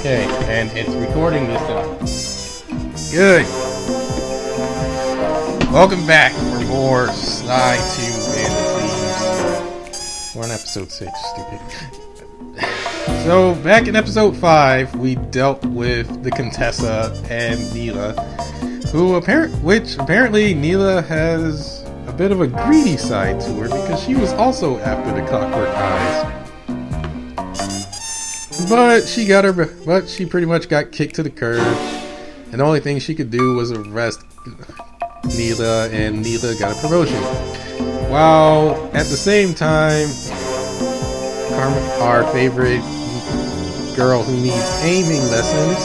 Okay, and it's recording this time. Good. Welcome back for more Sly 2 Bandit Thieves. We're on episode 6, stupid. So, back in episode 5, we dealt with the Contessa and Neela, which apparently Neela has a bit of a greedy side to her because she was also after the Clockwork Eyes. But she pretty much got kicked to the curb, and the only thing she could do was arrest Neela, and Neela got a promotion. While at the same time, our favorite girl who needs aiming lessons,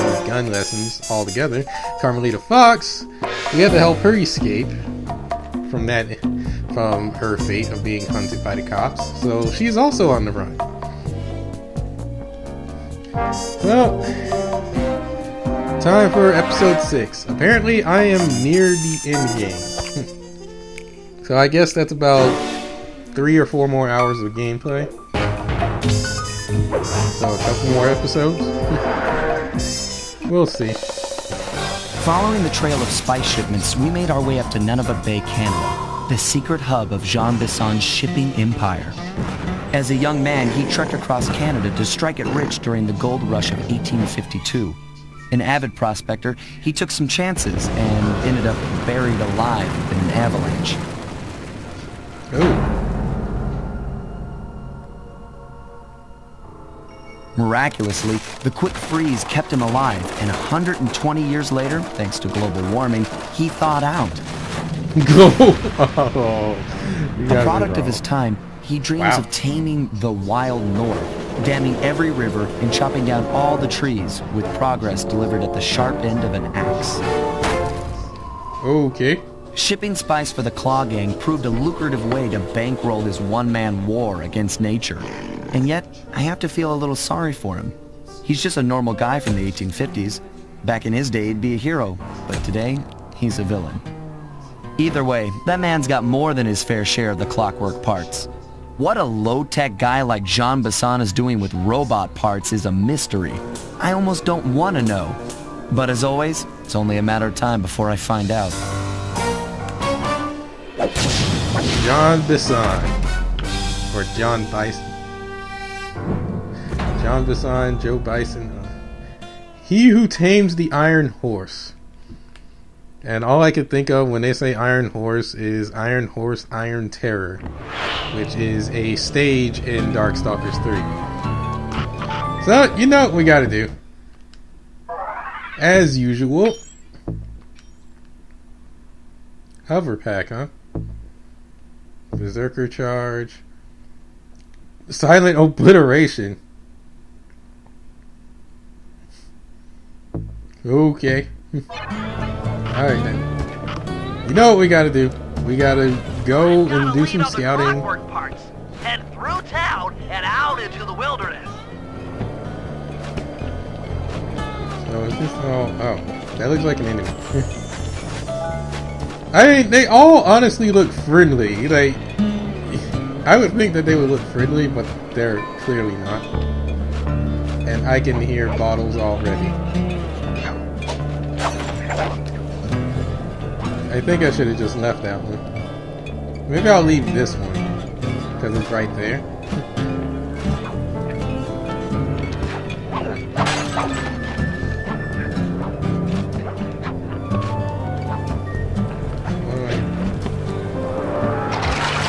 or gun lessons altogether, Carmelita Fox, we had to help her escape from her fate of being hunted by the cops. So she's also on the run. Well, time for episode 6. Apparently, I am near the end game. So I guess that's about 3 or 4 more hours of gameplay. So a couple more episodes. We'll see. Following the trail of spice shipments, we made our way up to Nunavut Bay, Canada, the secret hub of Jean Bison's shipping empire. As a young man, he trekked across Canada to strike it rich during the gold rush of 1852. An avid prospector, he took some chances and ended up buried alive in an avalanche. Oh. Miraculously, the quick freeze kept him alive, and 120 years later, thanks to global warming, he thawed out. A product of his time, he dreams of taming the wild north, damming every river and chopping down all the trees, with progress delivered at the sharp end of an axe. Okay. Shipping spice for the Claw Gang proved a lucrative way to bankroll his one-man war against nature. And yet, I have to feel a little sorry for him. He's just a normal guy from the 1850s. Back in his day, he'd be a hero, but today, he's a villain. Either way, that man's got more than his fair share of the clockwork parts. What a low-tech guy like Jean Bisson is doing with robot parts is a mystery. I almost don't want to know. But as always, it's only a matter of time before I find out. Jean Bisson. Or John Bison. Jean Bisson, Joe Bison. He who tames the Iron Horse. And all I could think of when they say Iron Horse is Iron Horse, Iron Terror, which is a stage in Darkstalkers 3. So, you know what we gotta do. As usual. Hover pack, huh? Berserker charge. Silent obliteration. Okay. Alright then. You know what we gotta do. We gotta go and do some scouting. Parts. Head through town and out into the wilderness. So is this all... Oh. That looks like an enemy. I mean, they all honestly look friendly. Like, I would think that they would look friendly, but they're clearly not. And I can hear bottles already. I think I should have just left that one. Maybe I'll leave this one, because it's right there.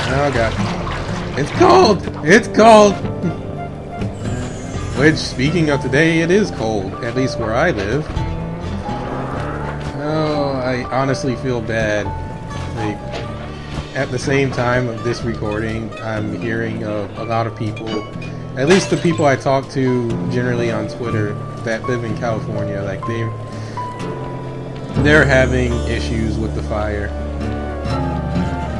Oh god. It's cold! It's cold! Which, speaking of today, it is cold, at least where I live. Oh, I honestly feel bad. Like, at the same time of this recording, I'm hearing of a lot of people, at least the people I talk to generally on Twitter that live in California, like they're having issues with the fire.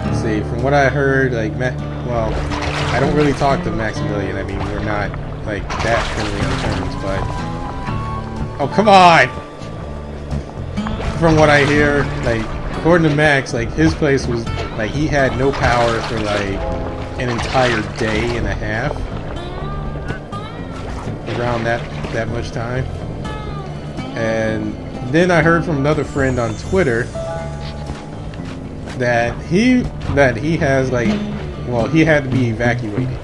Let's see, from what I heard, like, well, I don't really talk to Maximilian. I mean, we're not like that friendly on terms, but oh, come on! From what I hear, like, according to Max, like, his place was, like, he had no power for, like, an entire day and a half. around that much time. And then I heard from another friend on Twitter that he has like, well, he had to be evacuated.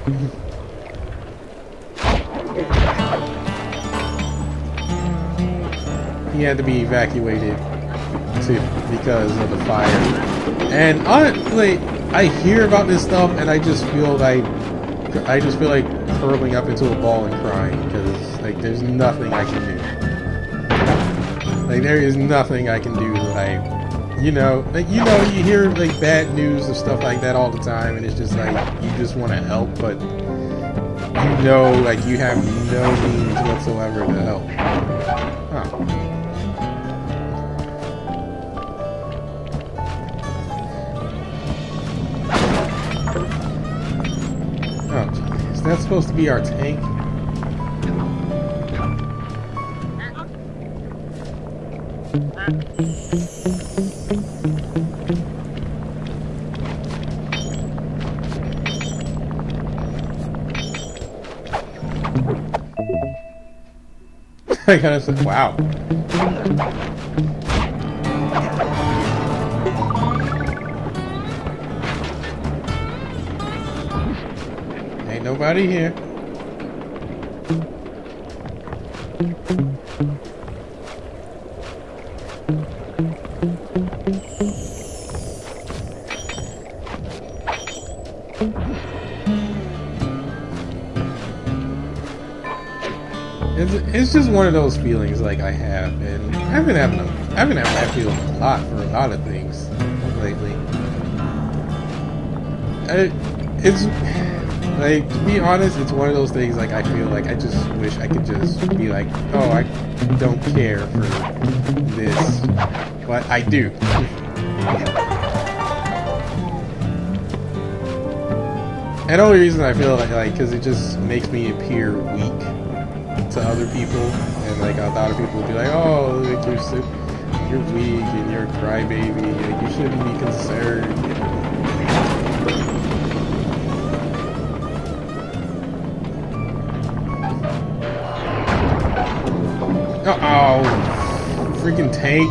He had to be evacuated too because of the fire. And honestly, I hear about this stuff and I just feel like curling up into a ball and crying because like there's nothing I can do. Like there is nothing I can do. Like you hear like bad news and stuff like that all the time, and it's just like you just want to help, but like you have no means whatsoever to help. Huh. Is that supposed to be our tank? I kind of said, wow. Ain't nobody here. It's just one of those feelings like I have, and I've been having that feeling a lot for a lot of things lately. It's like, to be honest, it's one of those things like I feel like I just wish I could just be like, oh, I don't care for this, but I do. And the only reason I feel like because it just makes me appear weak to other people, and like a lot of people will be like, oh, like you're weak and you're a crybaby, like you shouldn't be concerned. Uh-oh, freaking tank.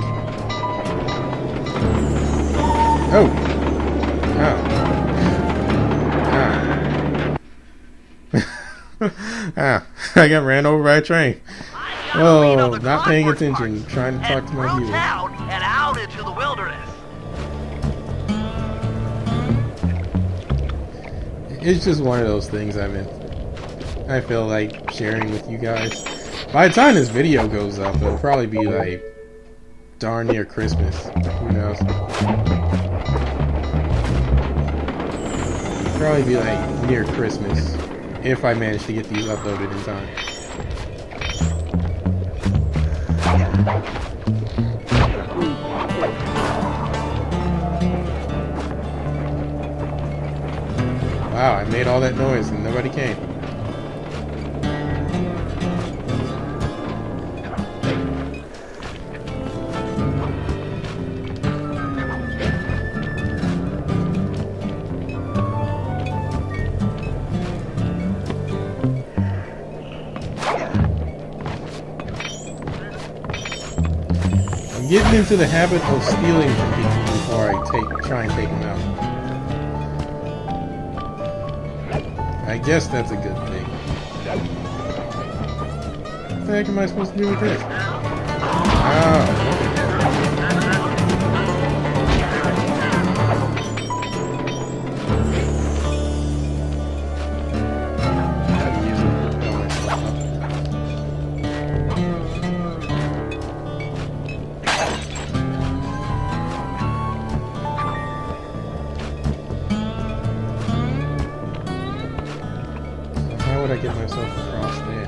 Oh. I got ran over by a train. Oh, not paying attention, trying to talk to my viewers. And out into the wilderness. It's just one of those things I feel like sharing with you guys. By the time this video goes up, it'll probably be like darn near Christmas. Who knows? It'll probably be like near Christmas. If I manage to get these uploaded in time. Wow, I made all that noise and nobody came. Getting into the habit of stealing from people before I try and take them out. I guess that's a good thing. What the heck am I supposed to do with this? Oh. How would I get myself across there?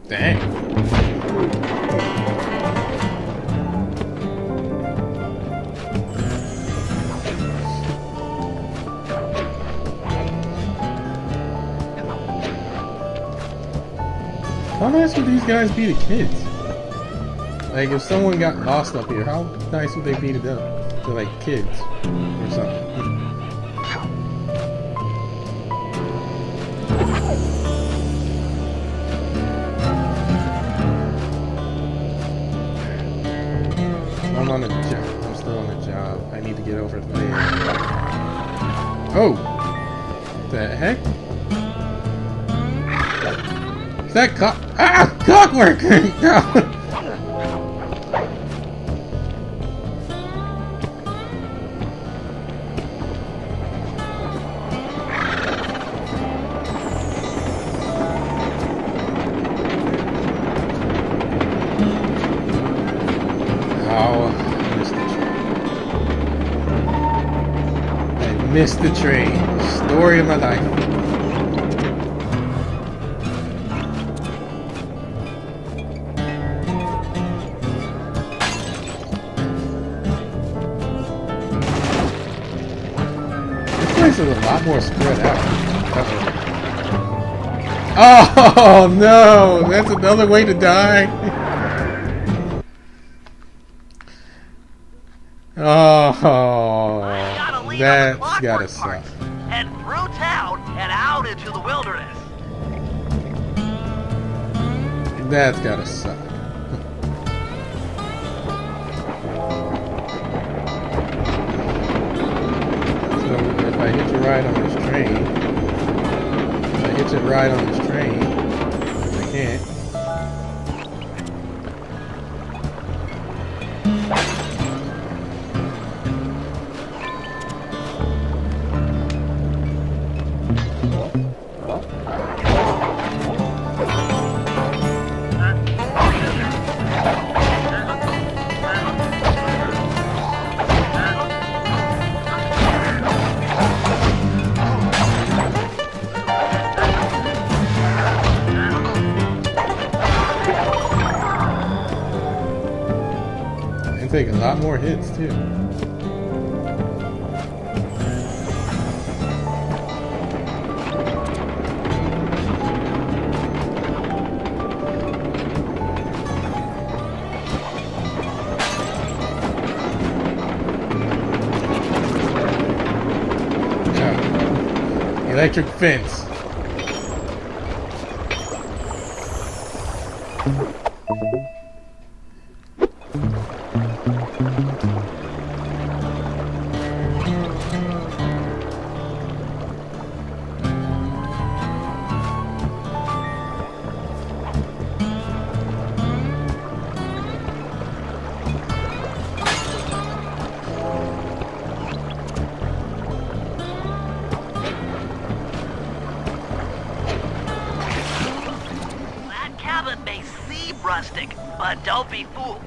Dang. How nice would these guys be to kids? Like, if someone got lost up here, how nice would they be to them? To, like, kids or something. I'm on a job. I'm still on a job. I need to get over there. Oh! What the heck? Is that clockwork? No! Missed the train. Story of my life. This place is a lot more spread out. Uh-oh. Oh no! That's another way to die. Oh. That's gotta suck. And through town and out into the wilderness. That's gotta suck. So if I hitch a ride on this train, I can't. Take a lot more hits too. Yeah. Electric fence. Rustic, but don't be fooled.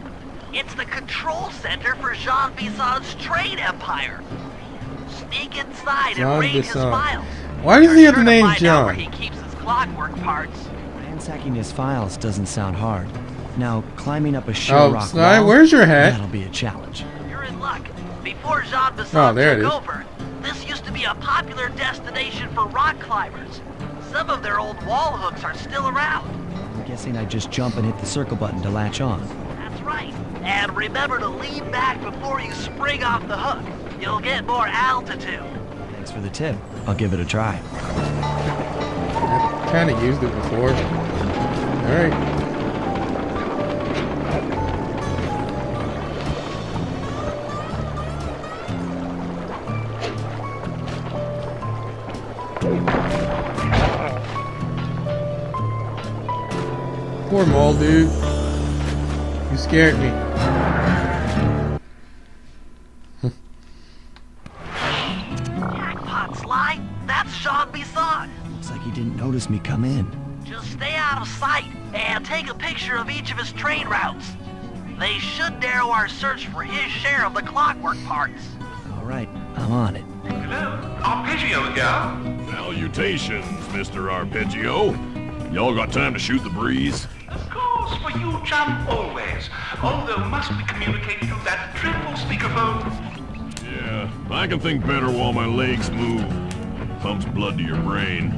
It's the control center for Jean Bison's trade empire. Sneak inside and raid his files. Why does he have the name John? Where he keeps his clockwork parts. Ransacking his files doesn't sound hard. Now, climbing up a sheer rock wall, where's your hat? That'll be a challenge. You're in luck. Before Jean Bison took over, this used to be a popular destination for rock climbers. Some of their old wall hooks are still around. I'm guessing I just jump and hit the circle button to latch on. That's right. And remember to lean back before you spring off the hook. You'll get more altitude. Thanks for the tip. I'll give it a try. I've kind of used it before. Alright. Poor mole dude. You scared me. Jackpot, Sly. That's Jean Bison. Looks like he didn't notice me come in. Just stay out of sight and take a picture of each of his train routes. They should narrow our search for his share of the clockwork parts. All right, I'm on it. Hello, Arpeggio here. Salutations, Mr. Arpeggio. Y'all got time to shoot the breeze? Of course, for you, chum, always. Although must we communicate through that dreadful speakerphone? Yeah, I can think better while my legs move. Pumps blood to your brain.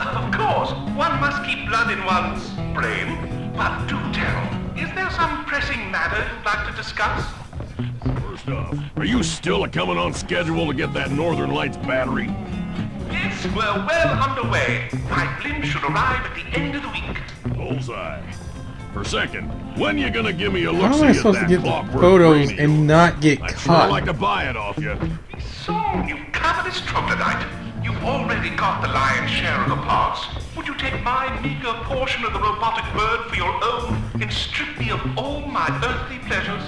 Of course, one must keep blood in one's brain. But do tell, is there some pressing matter you'd like to discuss? First off, are you still coming on schedule to get that Northern Lights battery? Yes, we're well underway. My blimp should arrive at the end of the week. Bullseye. For second, when you gonna give me a How look am I supposed to get the photos and not get I'd sure caught? like to buy it off you. So, you covetous troglodyte. You've already got the lion's share of the parts. Would you take my meager portion of the robotic bird for your own and strip me of all my earthly pleasures?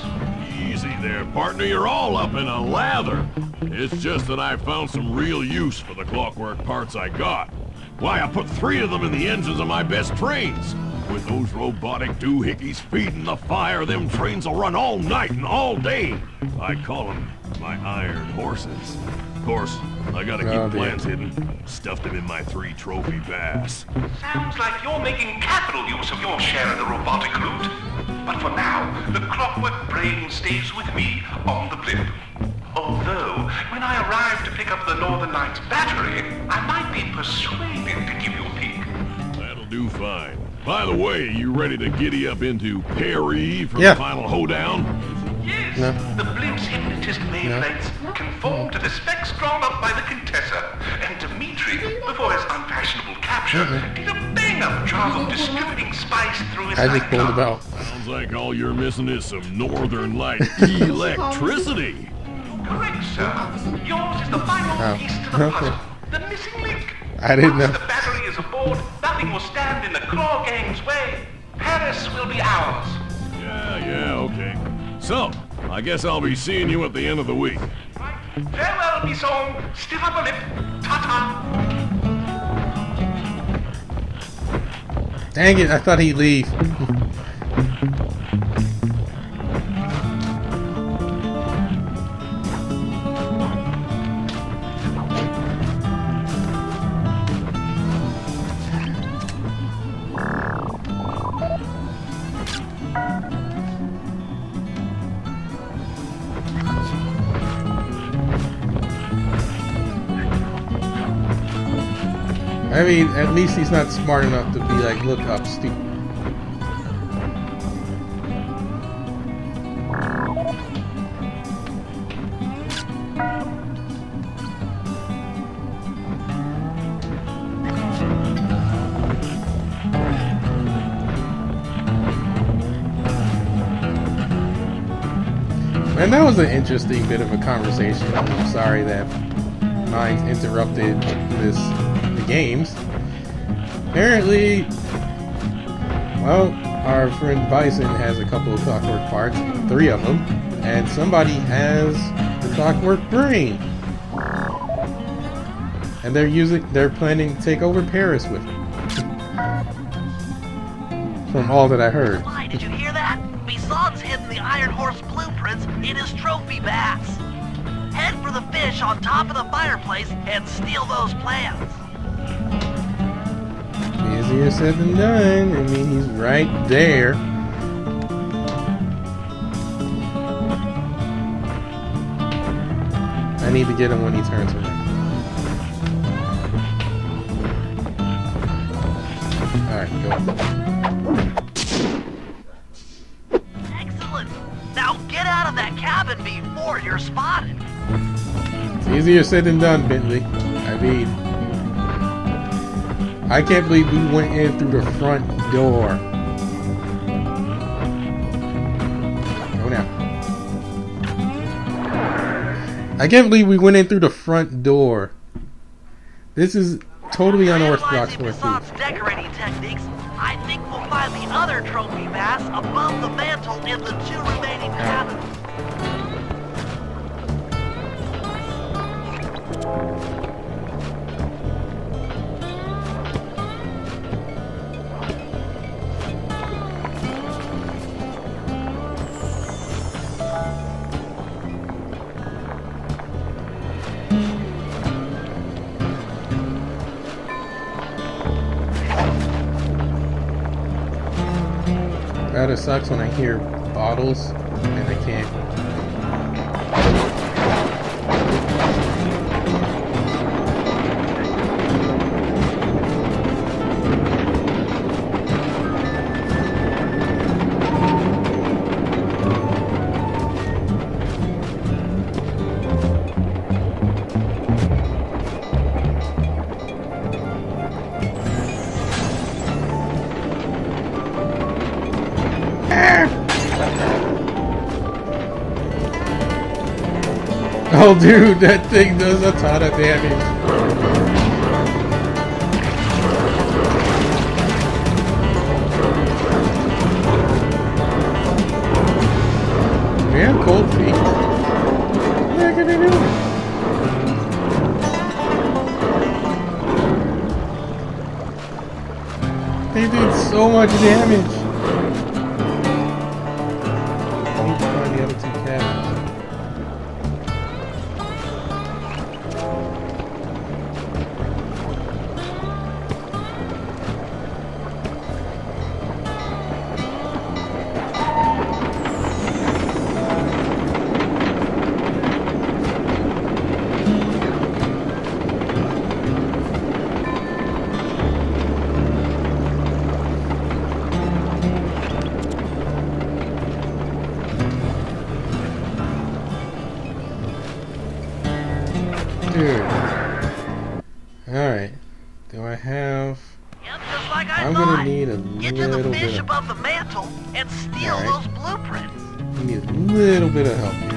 Easy there, partner. You're all up in a lather. It's just that I found some real use for the clockwork parts I got. Why, I put 3 of them in the engines of my best trains. With those robotic doohickeys feeding the fire, them trains will run all night and all day. I call them my iron horses. Of course, I gotta keep plans hidden. Stuffed them in my 3 trophy bass. Sounds like you're making capital use of your share of the robotic loot. But for now, the clockwork brain stays with me on the blimp. Although, when I arrive to pick up the Northern Lights battery, I might be persuaded to give you a peek. That'll do fine. By the way, you ready to giddy up into Perry for the final hoedown? Yes, the blimp's hypnotist wavelengths conform to the specs drawn up by the Contessa, and Dimitri, before his unfashionable capture, did a bang-up job of distributing spice through his I just pulled nightclub. about. Sounds like all you're missing is some Northern Light electricity. Correct, sir. Yours is the final piece to the puzzle, the missing link. I didn't Once know. the battery is aboard, nothing will stand in the Claw Gang's way. Paris will be ours. Yeah, okay. So, I guess I'll be seeing you at the end of the week. Right. Farewell, Bisson. Stiff upper lip. Ta-ta. Dang it, I thought he'd leave. I mean, at least he's not smart enough to be like, look up, stupid. And that was an interesting bit of a conversation. I'm sorry that mine interrupted the games. Apparently, well, our friend Bison has a couple of clockwork parts, 3 of them, and somebody has the clockwork brain. And they're planning to take over Paris with it. From all that I heard. Why, did you hear that? Bison's hidden the Iron Horse blueprints in his trophy bass. Head for the fish on top of the fireplace and steal those plans. Easier said than done. I mean, he's right there. I need to get him when he turns around. Alright, go. Excellent. Now get out of that cabin before you're spotted. It's easier said than done, Bentley. I mean, I can't believe we went in through the front door. Go now. I can't believe we went in through the front door. This is totally unorthodox for a Besides thief. decorating techniques, I think we'll find the other trophy bass above the mantle in the 2 remaining cabins. Rather sucks when I hear bottles and I can't. Oh dude, that thing does a ton of damage. Man, cold feet. What the heck are they doing? They did so much damage. I need to find the other two cabins. Dude. Alright. Do I have... Yep, just like I I'm thought. gonna need a Get to the little fish bit. above the mantle and steal Alright. those blueprints. I need a little bit of help here.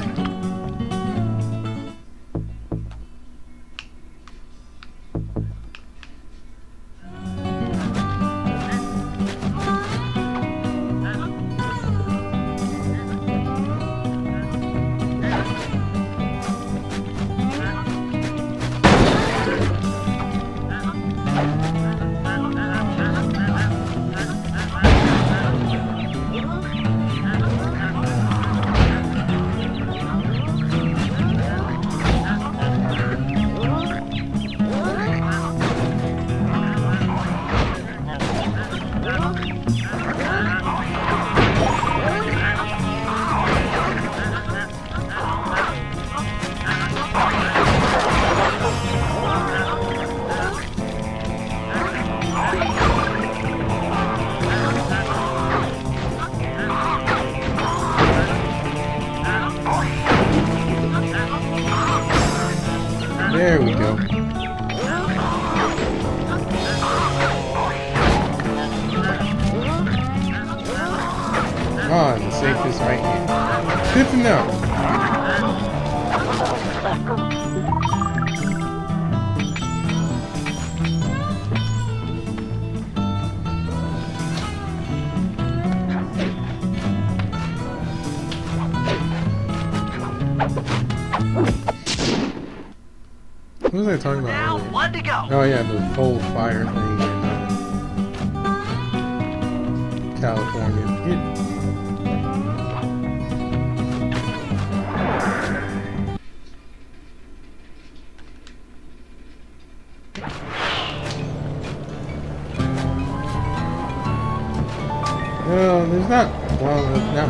There we go. Oh, the safe is right here. Good to know. What was I talking about Now, earlier? one to go. Oh yeah, the whole fire thing in California. Well, there's not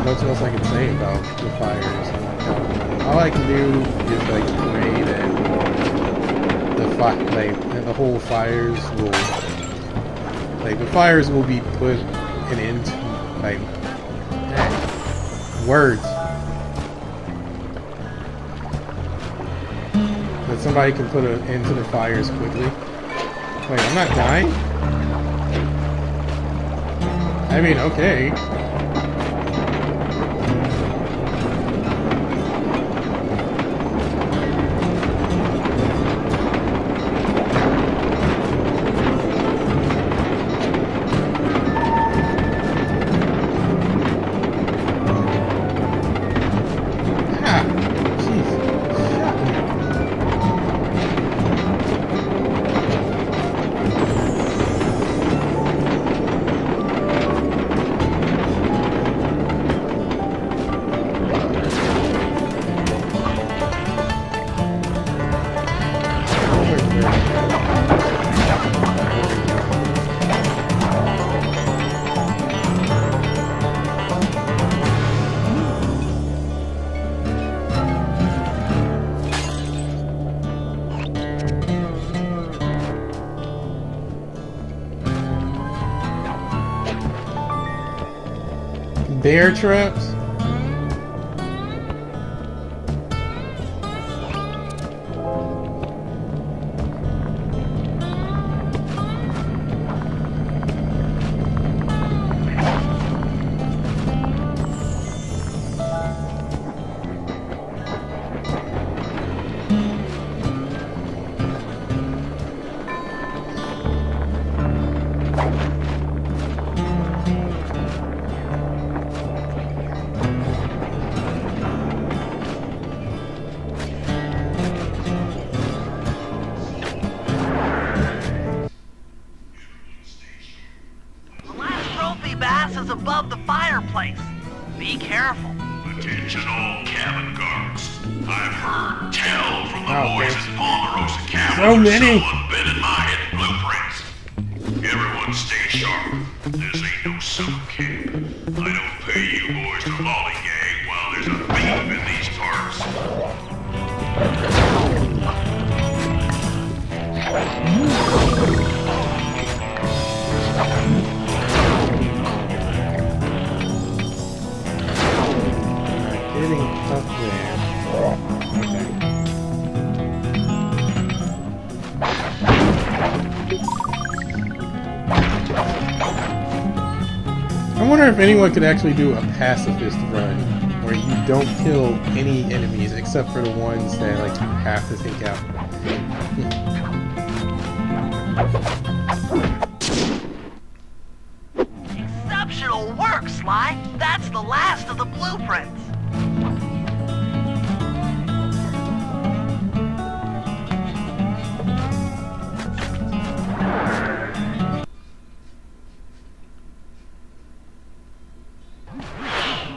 much else I can say about the fires in California. All I can do is like pray that the whole fires will, like, the fires will be put an end to, like, words. That somebody can put an end to the fires quickly. Wait, I'm not dying? I mean, okay. bear traps? Above the fireplace. Be careful. Attention all cabin guards. I've heard tell from the boys at Ponderosa Cabin. So many. Someone been in my hidden blueprints. Everyone stay sharp. This ain't no summer camp. I don't pay you boys to lollygag while there's a thief in these parts. Getting up there. I wonder if anyone could actually do a pacifist run where you don't kill any enemies except for the ones that like you have to take out. Exceptional work, Sly. That's the last of the blueprints.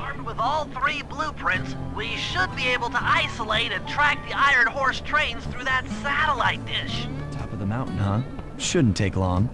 Armed with all 3 blueprints, we should be able to isolate and track the Iron Horse trains through that satellite dish. Top of the mountain, huh? Shouldn't take long.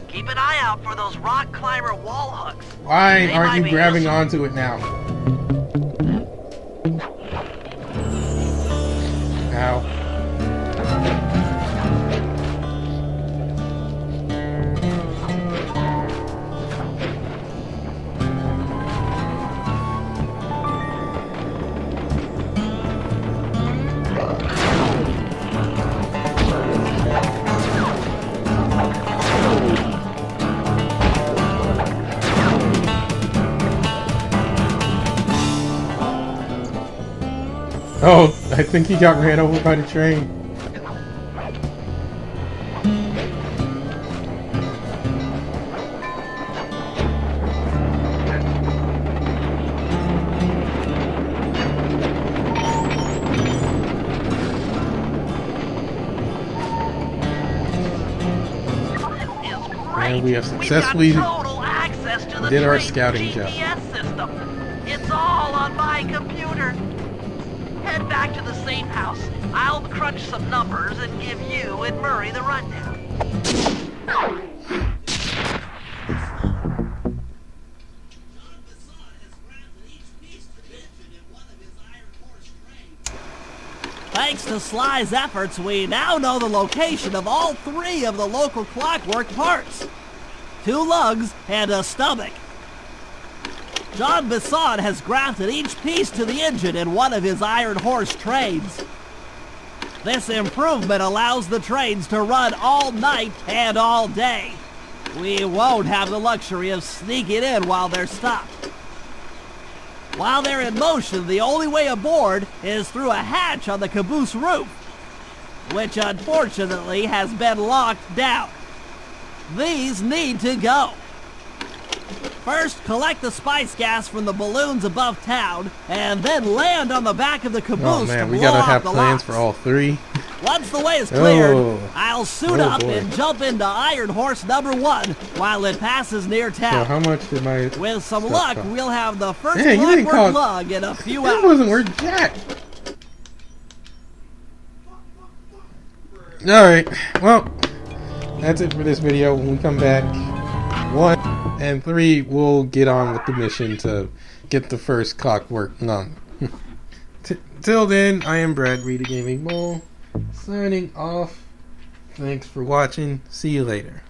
Keep an eye out for those rock climber wall hooks. Why aren't you grabbing onto it now? Ow. Oh, I think he got ran over by the train. And we have successfully did our scouting job. System. It's all on my computer. Head back to the safe house. I'll crunch some numbers and give you and Murray the rundown. Thanks to Sly's efforts, we now know the location of all 3 of the local clockwork parts. 2 lugs and a stomach. John Bisson has grafted each piece to the engine in one of his Iron Horse trains. This improvement allows the trains to run all night and all day. We won't have the luxury of sneaking in while they're stopped. While they're in motion, the only way aboard is through a hatch on the caboose roof, which unfortunately has been locked down. These need to go. First, collect the spice gas from the balloons above town, and then land on the back of the caboose Oh man, to we blow gotta off have the plans locks. for all three. Once the way is cleared, Oh. I'll suit Oh, up boy. and jump into Iron Horse number 1 while it passes near So town. how much did my With some stuff luck, cost? we'll have the first Dang, you didn't clockwork cost- lug in a few That hours. wasn't worth jack. Alright, well, that's it for this video. When we come back, 1 and 3, we'll get on with the mission to get the first clockwork lung. Till then, I am Brad Reed, Gaming Mole, signing off. Thanks for watching. See you later.